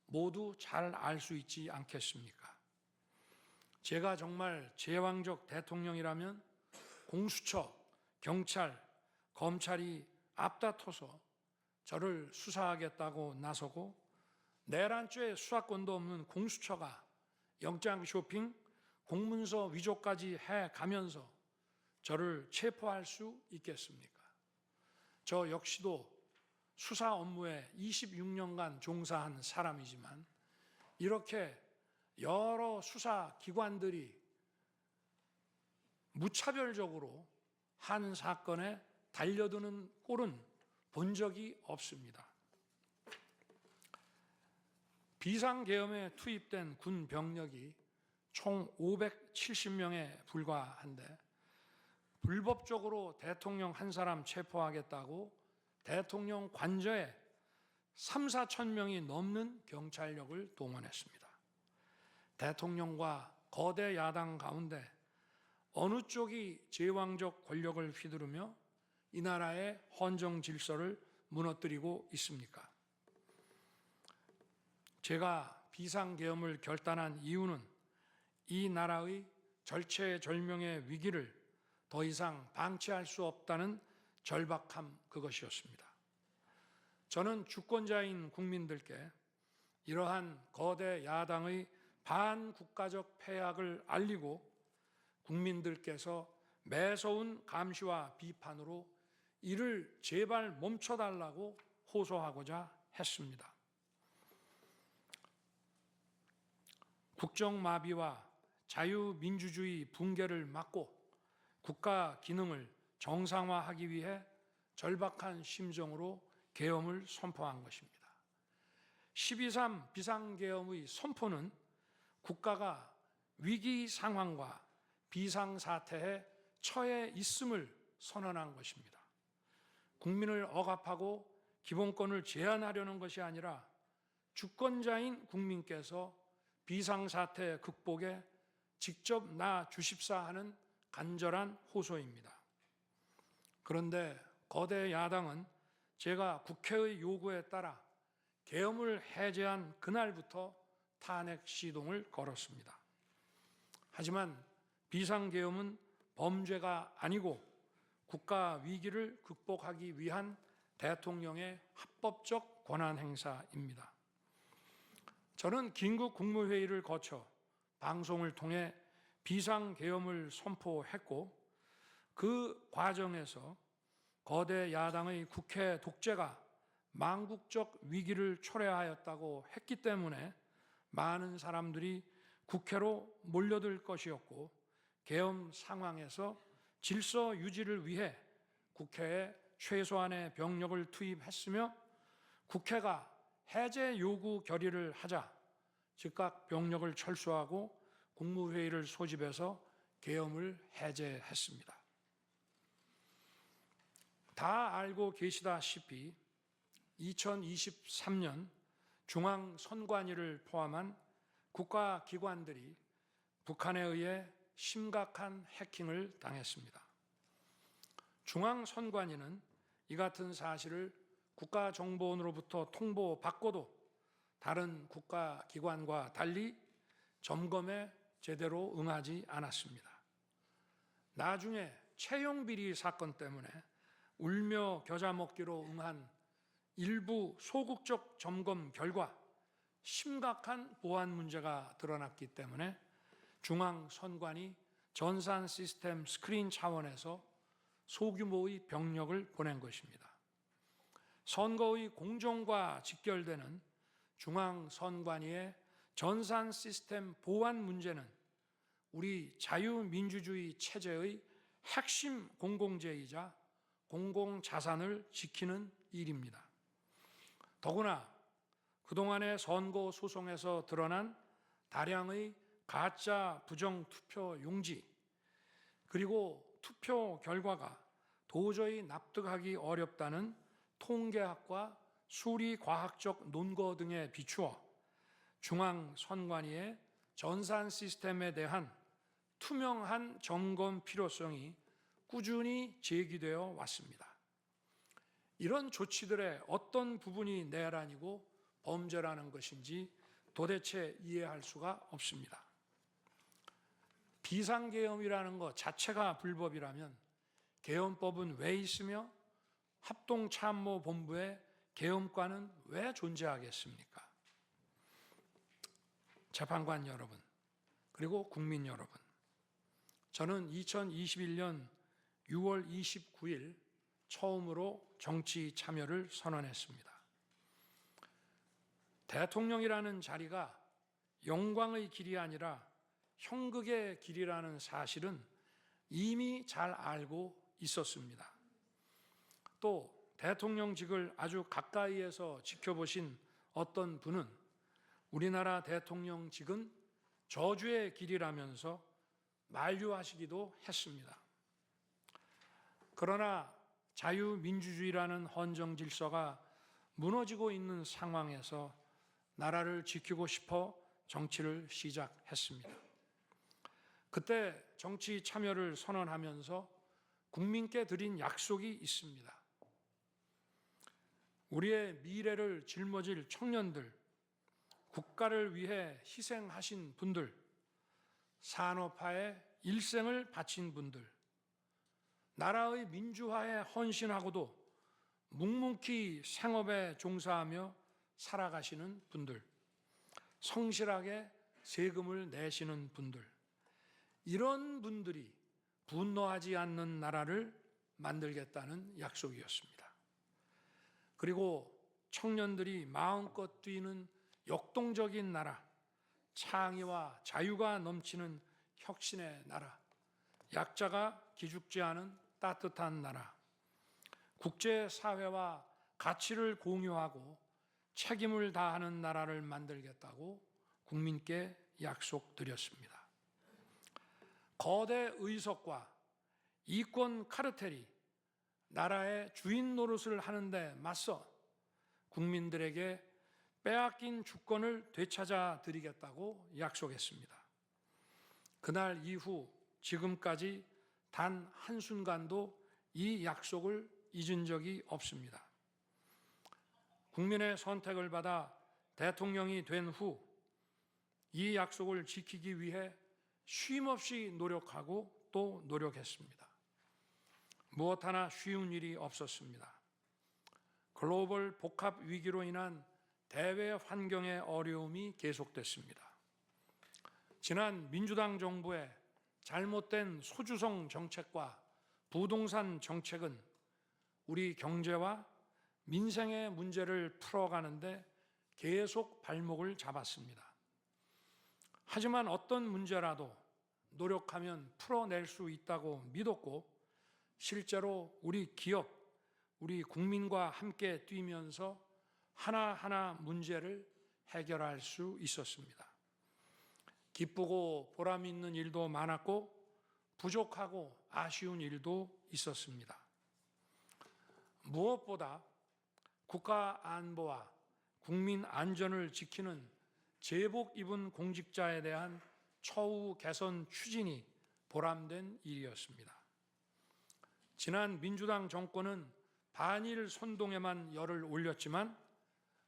모두 잘 알 수 있지 않겠습니까? 제가 정말 제왕적 대통령이라면 공수처, 경찰, 검찰이 앞다퉈서 저를 수사하겠다고 나서고 내란죄 수사권도 없는 공수처가 영장 쇼핑, 공문서 위조까지 해가면서 저를 체포할 수 있겠습니까? 저 역시도 수사 업무에 26년간 종사한 사람이지만 이렇게 여러 수사기관들이 무차별적으로 한 사건에 달려드는 꼴은 본 적이 없습니다. 비상계엄에 투입된 군 병력이 총 570명에 불과한데 불법적으로 대통령 한 사람 체포하겠다고 대통령 관저에 3, 4천 명이 넘는 경찰력을 동원했습니다. 대통령과 거대 야당 가운데 어느 쪽이 제왕적 권력을 휘두르며 이 나라의 헌정 질서를 무너뜨리고 있습니까? 제가 비상계엄을 결단한 이유는 이 나라의 절체절명의 위기를 더 이상 방치할 수 없다는 절박함 그것이었습니다. 저는 주권자인 국민들께 이러한 거대 야당의 반국가적 패악을 알리고 국민들께서 매서운 감시와 비판으로 이를 제발 멈춰달라고 호소하고자 했습니다. 국정마비와 자유민주주의 붕괴를 막고 국가 기능을 정상화하기 위해 절박한 심정으로 계엄을 선포한 것입니다. 12.3 비상계엄의 선포는 국가가 위기 상황과 비상사태에 처해 있음을 선언한 것입니다. 국민을 억압하고 기본권을 제한하려는 것이 아니라 주권자인 국민께서 비상사태 극복에 직접 나 주십사 하는 간절한 호소입니다. 그런데 거대 야당은 제가 국회의 요구에 따라 계엄을 해제한 그날부터 탄핵 시동을 걸었습니다. 하지만 비상계엄은 범죄가 아니고 국가 위기를 극복하기 위한 대통령의 합법적 권한 행사입니다. 저는 긴급 국무회의를 거쳐 방송을 통해 비상계엄을 선포했고 그 과정에서 거대 야당의 국회 독재가 망국적 위기를 초래하였다고 했기 때문에 많은 사람들이 국회로 몰려들 것이었고 계엄 상황에서 질서 유지를 위해 국회에 최소한의 병력을 투입했으며 국회가 해제 요구 결의를 하자 즉각 병력을 철수하고 국무회의를 소집해서 계엄을 해제했습니다. 다 알고 계시다시피 2023년 중앙선관위를 포함한 국가기관들이 북한에 의해 심각한 해킹을 당했습니다. 중앙선관위는 이 같은 사실을 국가정보원으로부터 통보받고도 다른 국가기관과 달리 점검에 제대로 응하지 않았습니다. 나중에 채용비리 사건 때문에 울며 겨자 먹기로 응한 일부 소극적 점검 결과 심각한 보안 문제가 드러났기 때문에 중앙선관위 전산 시스템 스크린 차원에서 소규모의 병력을 보낸 것입니다. 선거의 공정과 직결되는 중앙선관위의 전산 시스템 보안 문제는 우리 자유민주주의 체제의 핵심 공공재이자 공공자산을 지키는 일입니다. 더구나 그동안의 선거 소송에서 드러난 다량의 가짜 부정투표 용지, 그리고 투표 결과가 도저히 납득하기 어렵다는 통계학과 수리과학적 논거 등에 비추어 중앙선관위의 전산 시스템에 대한 투명한 점검 필요성이 꾸준히 제기되어 왔습니다. 이런 조치들의 어떤 부분이 내란이고 범죄라는 것인지 도대체 이해할 수가 없습니다. 비상계엄이라는 것 자체가 불법이라면 계엄법은 왜 있으며 합동참모본부의 계엄과는 왜 존재하겠습니까? 재판관 여러분, 그리고 국민 여러분, 저는 2021년 6월 29일 처음으로 정치 참여를 선언했습니다. 대통령이라는 자리가 영광의 길이 아니라 형극의 길이라는 사실은 이미 잘 알고 있었습니다. 또 대통령직을 아주 가까이에서 지켜보신 어떤 분은 우리나라 대통령직은 저주의 길이라면서 만류하시기도 했습니다. 그러나 자유민주주의라는 헌정 질서가 무너지고 있는 상황에서 나라를 지키고 싶어 정치를 시작했습니다. 그때 정치 참여를 선언하면서 국민께 드린 약속이 있습니다. 우리의 미래를 짊어질 청년들, 국가를 위해 희생하신 분들, 산업화에 일생을 바친 분들, 나라의 민주화에 헌신하고도 묵묵히 생업에 종사하며 살아가시는 분들, 성실하게 세금을 내시는 분들, 이런 분들이 분노하지 않는 나라를 만들겠다는 약속이었습니다. 그리고 청년들이 마음껏 뛰는 역동적인 나라, 창의와 자유가 넘치는 혁신의 나라, 약자가 기죽지 않은 따뜻한 나라, 국제사회와 가치를 공유하고 책임을 다하는 나라를 만들겠다고 국민께 약속드렸습니다. 거대 의석과 이권 카르텔이 나라의 주인 노릇을 하는데 맞서 국민들에게 빼앗긴 주권을 되찾아 드리겠다고 약속했습니다. 그날 이후 지금까지 단 한순간도 이 약속을 잊은 적이 없습니다. 국민의 선택을 받아 대통령이 된 후 이 약속을 지키기 위해 쉼없이 노력하고 또 노력했습니다. 무엇 하나 쉬운 일이 없었습니다. 글로벌 복합 위기로 인한 대외 환경의 어려움이 계속됐습니다. 지난 민주당 정부의 잘못된 소주성 정책과 부동산 정책은 우리 경제와 민생의 문제를 풀어가는데 계속 발목을 잡았습니다. 하지만 어떤 문제라도 노력하면 풀어낼 수 있다고 믿었고 실제로 우리 기업, 우리 국민과 함께 뛰면서 하나하나 문제를 해결할 수 있었습니다. 기쁘고 보람 있는 일도 많았고 부족하고 아쉬운 일도 있었습니다. 무엇보다 국가 안보와 국민 안전을 지키는 제복 입은 공직자에 대한 처우 개선 추진이 보람된 일이었습니다. 지난 민주당 정권은 반일 선동에만 열을 올렸지만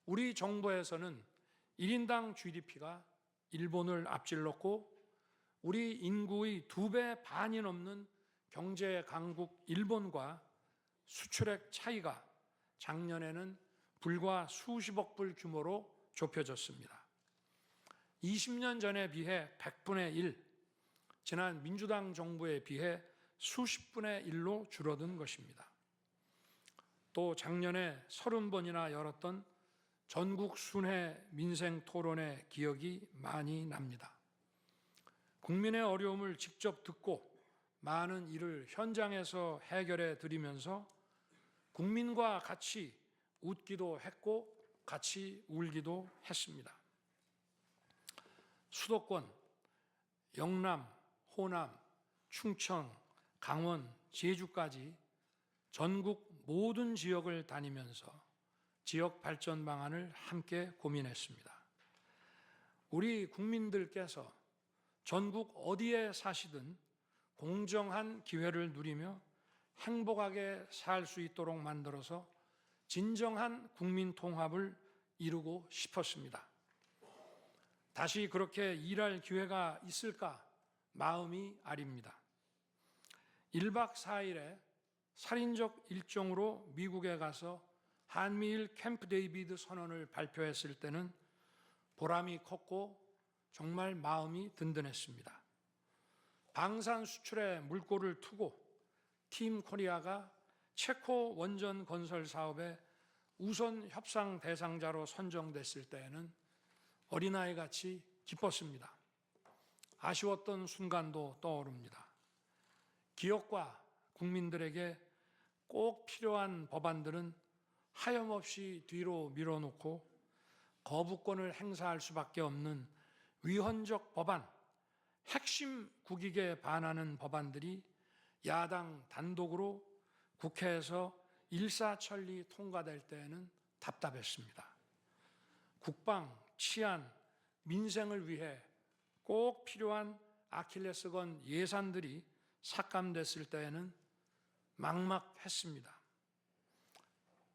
우리 정부에서는 1인당 GDP가 일본을 앞질렀고 우리 인구의 2배 반이 넘는 경제 강국 일본과 수출액 차이가 작년에는 불과 수십억 불 규모로 좁혀졌습니다. 20년 전에 비해 100분의 1, 지난 민주당 정부에 비해 수십분의 1로 줄어든 것입니다. 또 작년에 30번이나 열었던 전국 순회 민생 토론회 기억이 많이 납니다. 국민의 어려움을 직접 듣고 많은 일을 현장에서 해결해 드리면서 국민과 같이 웃기도 했고 같이 울기도 했습니다. 수도권, 영남, 호남, 충청, 강원, 제주까지 전국 모든 지역을 다니면서 지역 발전 방안을 함께 고민했습니다. 우리 국민들께서 전국 어디에 사시든 공정한 기회를 누리며 행복하게 살 수 있도록 만들어서 진정한 국민 통합을 이루고 싶었습니다. 다시 그렇게 일할 기회가 있을까 마음이 아립니다. 1박 4일의 살인적 일정으로 미국에 가서 한미일 캠프 데이비드 선언을 발표했을 때는 보람이 컸고 정말 마음이 든든했습니다. 방산 수출에 물꼬를 트고 팀 코리아가 체코 원전 건설 사업의 우선 협상 대상자로 선정됐을 때에는 어린아이같이 기뻤습니다. 아쉬웠던 순간도 떠오릅니다. 기업과 국민들에게 꼭 필요한 법안들은 하염없이 뒤로 밀어놓고 거부권을 행사할 수밖에 없는 위헌적 법안, 핵심 국익에 반하는 법안들이 야당 단독으로 국회에서 일사천리 통과될 때에는 답답했습니다. 국방, 치안, 민생을 위해 꼭 필요한 아킬레스건 예산들이 삭감됐을 때에는 막막했습니다.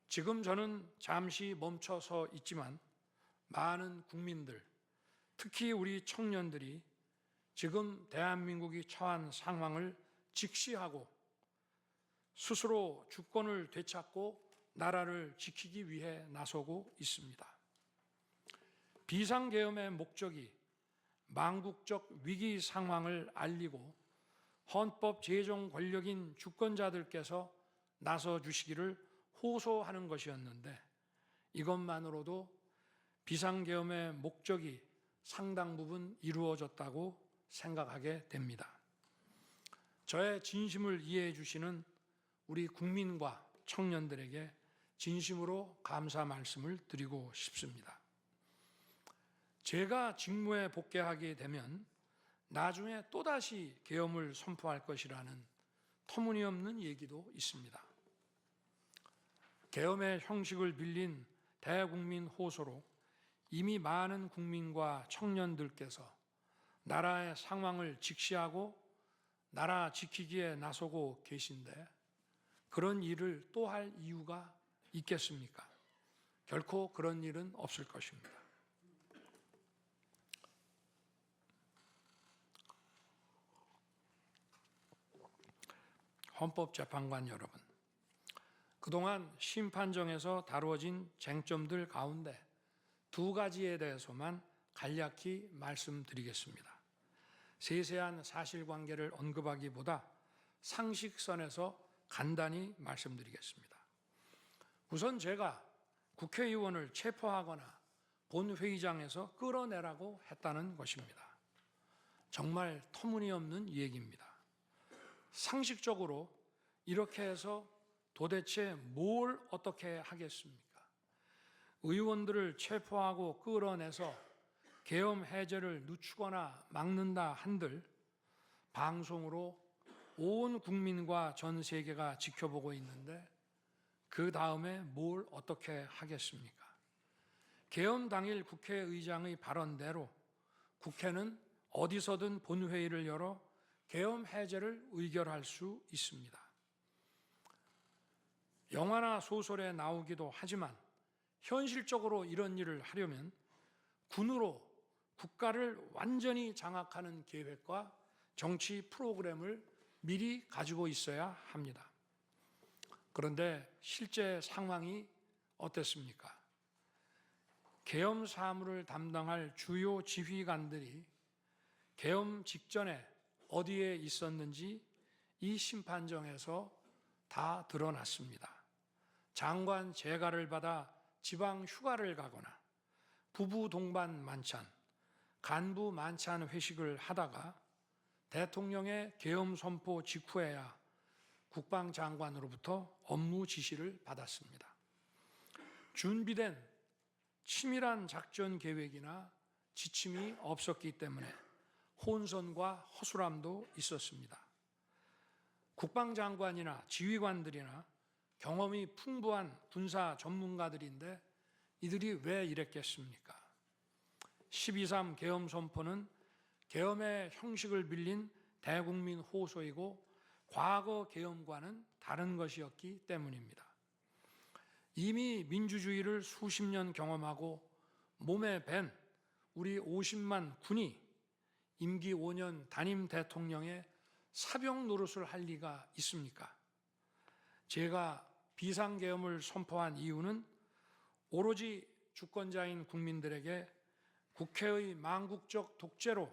지금 저는 잠시 멈춰서 있지만 많은 국민들, 특히 우리 청년들이 지금 대한민국이 처한 상황을 직시하고 스스로 주권을 되찾고 나라를 지키기 위해 나서고 있습니다. 비상계엄의 목적이 망국적 위기 상황을 알리고 헌법 제정 권력인 주권자들께서 나서 주시기를 호소하는 것이었는데 이것만으로도 비상계엄의 목적이 상당 부분 이루어졌다고 생각하게 됩니다. 저의 진심을 이해해 주시는 우리 국민과 청년들에게 진심으로 감사 말씀을 드리고 싶습니다. 제가 직무에 복귀하게 되면 나중에 또다시 계엄을 선포할 것이라는 터무니없는 얘기도 있습니다. 계엄의 형식을 빌린 대국민 호소로 이미 많은 국민과 청년들께서 나라의 상황을 직시하고 나라 지키기에 나서고 계신데 그런 일을 또 할 이유가 있겠습니까? 결코 그런 일은 없을 것입니다. 헌법재판관 여러분, 그동안 심판정에서 다루어진 쟁점들 가운데 두 가지에 대해서만 간략히 말씀드리겠습니다. 세세한 사실관계를 언급하기보다 상식선에서 간단히 말씀드리겠습니다. 우선 제가 국회의원을 체포하거나 본회의장에서 끌어내라고 했다는 것입니다. 정말 터무니없는 얘기입니다. 상식적으로 이렇게 해서 도대체 뭘 어떻게 하겠습니까? 의원들을 체포하고 끌어내서 계엄 해제를 늦추거나 막는다 한들 방송으로 온 국민과 전 세계가 지켜보고 있는데 그 다음에 뭘 어떻게 하겠습니까? 계엄 당일 국회의장의 발언대로 국회는 어디서든 본회의를 열어 계엄 해제를 의결할 수 있습니다. 영화나 소설에 나오기도 하지만 현실적으로 이런 일을 하려면 군으로 국가를 완전히 장악하는 계획과 정치 프로그램을 미리 가지고 있어야 합니다. 그런데 실제 상황이 어땠습니까? 계엄 사무를 담당할 주요 지휘관들이 계엄 직전에 어디에 있었는지 이 심판정에서 다 드러났습니다. 장관 재가를 받아 지방 휴가를 가거나 부부 동반 만찬, 간부 만찬 회식을 하다가 대통령의 계엄 선포 직후에야 국방장관으로부터 업무 지시를 받았습니다. 준비된 치밀한 작전 계획이나 지침이 없었기 때문에 혼선과 허술함도 있었습니다. 국방장관이나 지휘관들이나 경험이 풍부한 군사 전문가들인데 이들이 왜 이랬겠습니까? 12.3 계엄 선포는 계엄의 형식을 빌린 대국민 호소이고 과거 계엄과는 다른 것이었기 때문입니다. 이미 민주주의를 수십 년 경험하고 몸에 밴 우리 50만 군이 임기 5년 단임 대통령의 사병 노릇을 할 리가 있습니까? 제가 비상계엄을 선포한 이유는 오로지 주권자인 국민들에게 국회의 망국적 독재로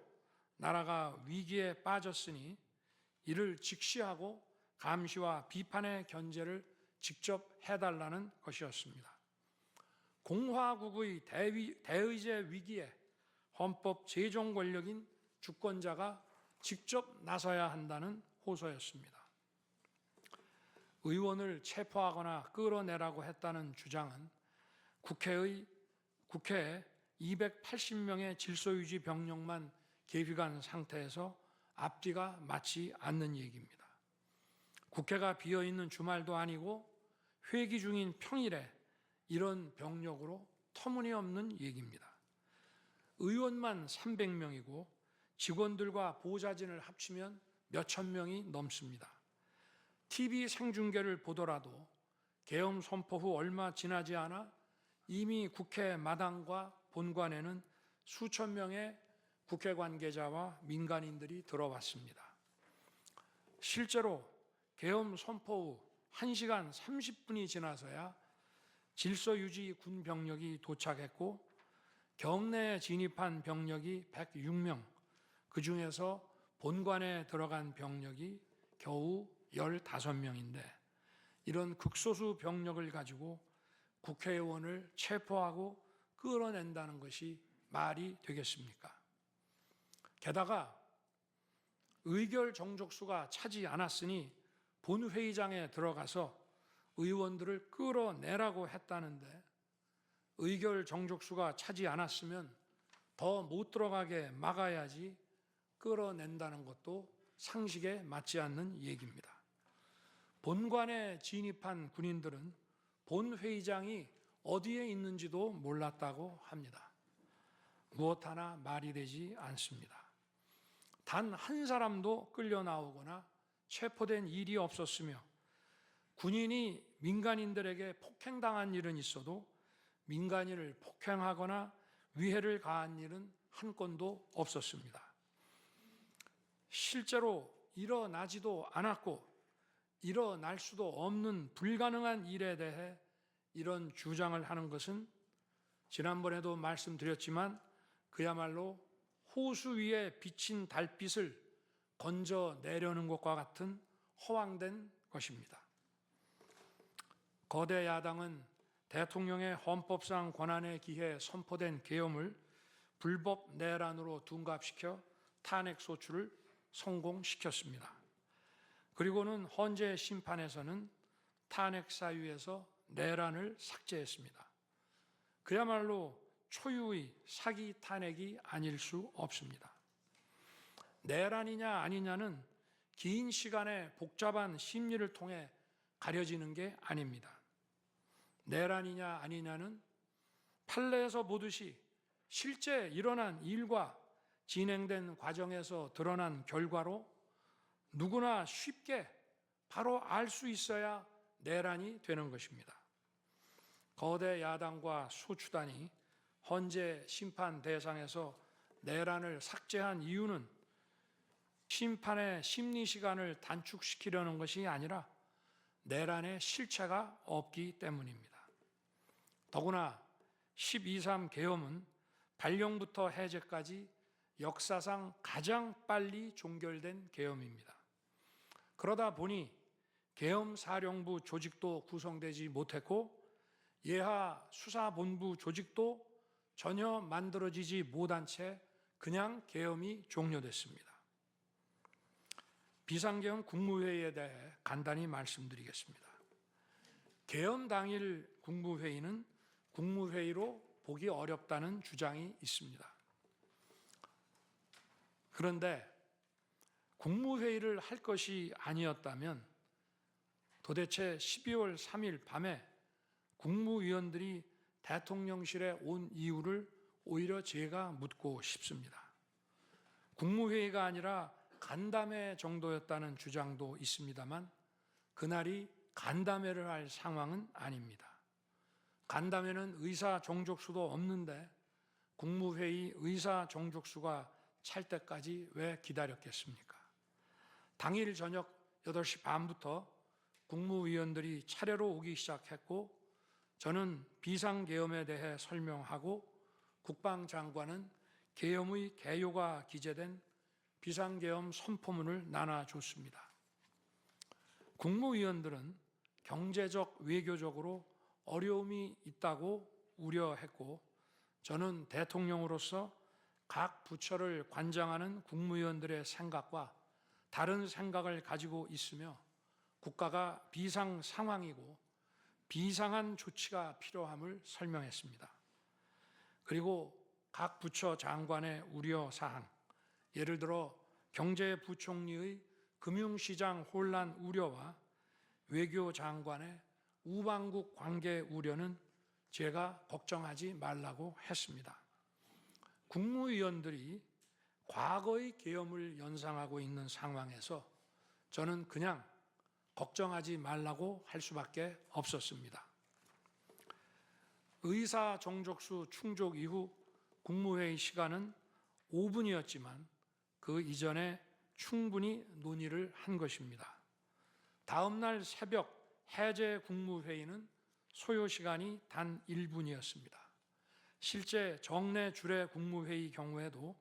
나라가 위기에 빠졌으니 이를 직시하고 감시와 비판의 견제를 직접 해달라는 것이었습니다. 공화국의 대의제 위기에 헌법 제정 권력인 주권자가 직접 나서야 한다는 호소였습니다. 의원을 체포하거나 끌어내라고 했다는 주장은 국회에 280명의 질서유지 병력만 계비간 상태에서 앞뒤가 맞지 않는 얘기입니다. 국회가 비어있는 주말도 아니고 회기 중인 평일에 이런 병력으로 터무니없는 얘기입니다. 의원만 300명이고 직원들과 보좌진을 합치면 몇천 명이 넘습니다. TV 생중계를 보더라도 계엄 선포 후 얼마 지나지 않아 이미 국회 마당과 본관에는 수천 명의 국회 관계자와 민간인들이 들어왔습니다. 실제로 계엄 선포 후 1시간 30분이 지나서야 질서유지 군 병력이 도착했고 경내에 진입한 병력이 106명, 그중에서 본관에 들어간 병력이 겨우 15명인데 이런 극소수 병력을 가지고 국회의원을 체포하고 끌어낸다는 것이 말이 되겠습니까? 게다가 의결 정족수가 차지 않았으니 본회의장에 들어가서 의원들을 끌어내라고 했다는데 의결 정족수가 차지 않았으면 더 못 들어가게 막아야지 끌어낸다는 것도 상식에 맞지 않는 얘기입니다. 본관에 진입한 군인들은 본회의장이 어디에 있는지도 몰랐다고 합니다. 무엇 하나 말이 되지 않습니다. 단 한 사람도 끌려 나오거나 체포된 일이 없었으며 군인이 민간인들에게 폭행당한 일은 있어도 민간인을 폭행하거나 위해를 가한 일은 한 건도 없었습니다. 실제로 일어나지도 않았고 일어날 수도 없는 불가능한 일에 대해 이런 주장을 하는 것은 지난번에도 말씀드렸지만 그야말로 호수 위에 비친 달빛을 건져내려는 것과 같은 허황된 것입니다. 거대 야당은 대통령의 헌법상 권한에 기해 선포된 계엄을 불법 내란으로 둔갑시켜 탄핵 소추를 성공시켰습니다. 그리고는 헌재 심판에서는 탄핵 사유에서 내란을 삭제했습니다. 그야말로 초유의 사기 탄핵이 아닐 수 없습니다. 내란이냐 아니냐는 긴 시간의 복잡한 심리를 통해 가려지는 게 아닙니다. 내란이냐 아니냐는 판례에서 보듯이 실제 일어난 일과 진행된 과정에서 드러난 결과로 누구나 쉽게 바로 알 수 있어야 내란이 되는 것입니다. 거대 야당과 소추단이 헌재 심판 대상에서 내란을 삭제한 이유는 심판의 심리 시간을 단축시키려는 것이 아니라 내란의 실체가 없기 때문입니다. 더구나 12.3 계엄은 발령부터 해제까지 역사상 가장 빨리 종결된 계엄입니다. 그러다 보니 계엄사령부 조직도 구성되지 못했고 예하 수사본부 조직도 전혀 만들어지지 못한 채 그냥 계엄이 종료됐습니다. 비상계엄 국무회의에 대해 간단히 말씀드리겠습니다. 계엄 당일 국무회의는 국무회의로 보기 어렵다는 주장이 있습니다. 그런데 국무회의를 할 것이 아니었다면 도대체 12월 3일 밤에 국무위원들이 대통령실에 온 이유를 오히려 제가 묻고 싶습니다. 국무회의가 아니라 간담회 정도였다는 주장도 있습니다만 그날이 간담회를 할 상황은 아닙니다. 간담회는 의사 정족수도 없는데 국무회의 의사 정족수가 찰 때까지 왜 기다렸겠습니까? 당일 저녁 8시 반부터 국무위원들이 차례로 오기 시작했고 저는 비상계엄에 대해 설명하고 국방장관은 계엄의 개요가 기재된 비상계엄 선포문을 나눠줬습니다. 국무위원들은 경제적, 외교적으로 어려움이 있다고 우려했고 저는 대통령으로서 각 부처를 관장하는 국무위원들의 생각과 다른 생각을 가지고 있으며 국가가 비상 상황이고 비상한 조치가 필요함을 설명했습니다. 그리고 각 부처 장관의 우려사항, 예를 들어 경제부총리의 금융시장 혼란 우려와 외교장관의 우방국 관계 우려는 제가 걱정하지 말라고 했습니다. 국무위원들이 과거의 계엄을 연상하고 있는 상황에서 저는 그냥 걱정하지 말라고 할 수밖에 없었습니다. 의사 정족수 충족 이후 국무회의 시간은 5분이었지만 그 이전에 충분히 논의를 한 것입니다. 다음 날 새벽 해제 국무회의는 소요 시간이 단 1분이었습니다. 실제 정례 주례 국무회의 경우에도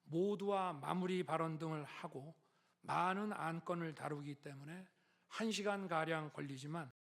모두와 마무리 발언 등을 하고 많은 안건을 다루기 때문에 1시간가량 걸리지만